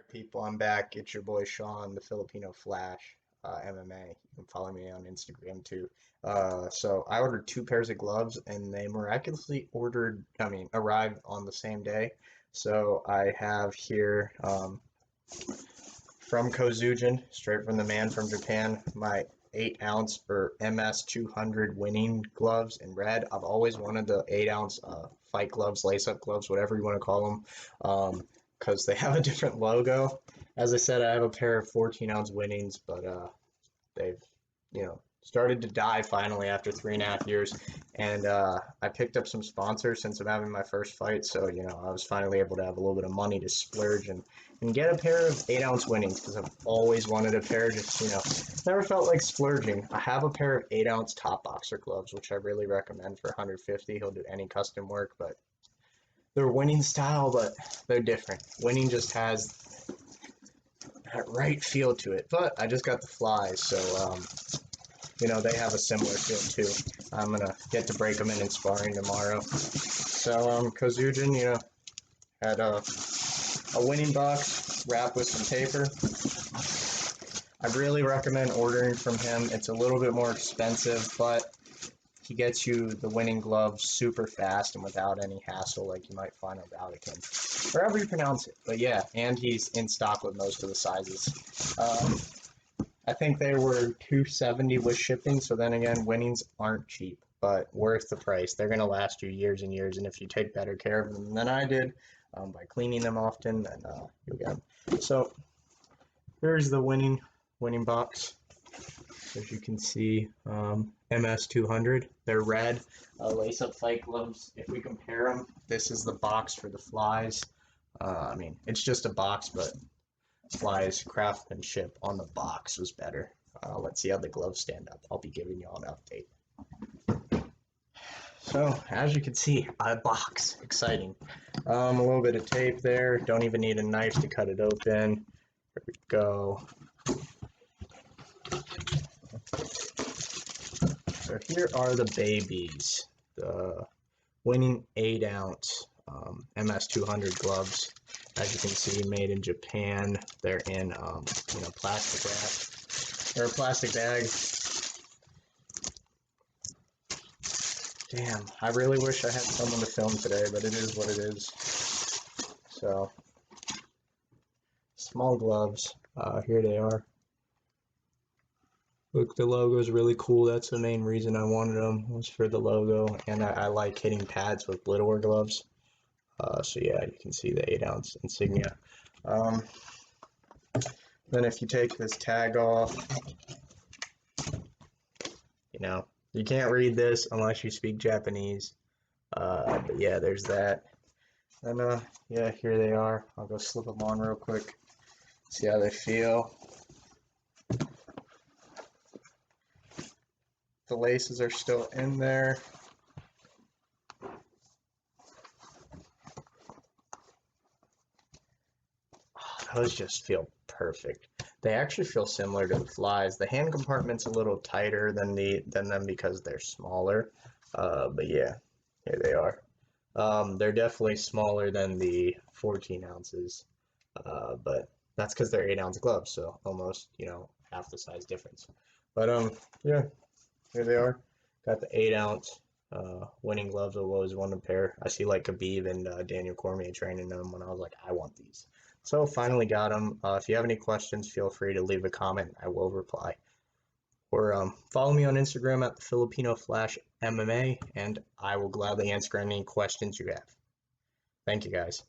Alright, people, I'm back. It's your boy Sean, the Filipino Flash, MMA. You can follow me on Instagram too. So I ordered two pairs of gloves, and they miraculously arrived on the same day. So I have here from Kozujin, straight from the man from Japan, my 8-ounce or ms-200 winning gloves in red. I've always wanted the 8-ounce fight gloves, lace-up gloves, whatever you want to call them. Because they have a different logo. As I said, I have a pair of 14-ounce winnings, but they've, started to die finally after 3.5 years. And I picked up some sponsors since I'm having my first fight, so, I was finally able to have a little bit of money to splurge and get a pair of 8-ounce winnings, because I've always wanted a pair, just, never felt like splurging. I have a pair of 8-ounce top boxer gloves, which I really recommend for 150. He'll do any custom work, but they're winning style, but they're different. Winning just has that right feel to it. But I just got the flies, so they have a similar feel too. I'm gonna get to break them in sparring tomorrow. So Kozujin, had a winning box wrapped with some paper. I really recommend ordering from him. It's a little bit more expensive, but he gets you the winning gloves super fast and without any hassle like you might find on Vatican, or however you pronounce it. But yeah, and he's in stock with most of the sizes. I think they were $270 with shipping, so then again, winnings aren't cheap, but worth the price. They're going to last you years and years, and if you take better care of them than I did, by cleaning them often, then you'll get them. So here's the winning box. As you can see, ms-200. They're red, lace-up fight gloves. If we compare them, this is the box for the flies. It's just a box, but flies craftsmanship on the box was better. Let's see how the gloves stand up. I'll be giving you all an update. So, as you can see, a box. Exciting. A little bit of tape there. Don't even need a knife to cut it open. Here we go. So here are the babies, the winning 8-ounce ms-200 gloves. As you can see, made in Japan. They're in plastic wrap or a plastic bag. Damn, I really wish I had someone to film today, but it is what it is. So small gloves. Here they are. Look, the logo is really cool. That's the main reason I wanted them, was for the logo, and I like hitting pads with littler gloves. So yeah, you can see the 8-ounce insignia. Then if you take this tag off, you can't read this unless you speak Japanese. But yeah, there's that. And yeah, here they are. I'll go slip them on real quick, see how they feel. The laces are still in there. Those just feel perfect. They actually feel similar to the flies. The hand compartment's a little tighter than them because they're smaller. But yeah, here they are. They're definitely smaller than the 14 ounces. But that's because they're 8-ounce gloves, so almost half the size difference. But yeah. Here they are. Got the 8-ounce winning gloves. I've always wanted a pair. I see like Khabib and Daniel Cormier training them, and I was like, I want these. So finally got them. If you have any questions, feel free to leave a comment. I will reply. Or follow me on Instagram at the Filipino Flash MMA, and I will gladly answer any questions you have. Thank you, guys.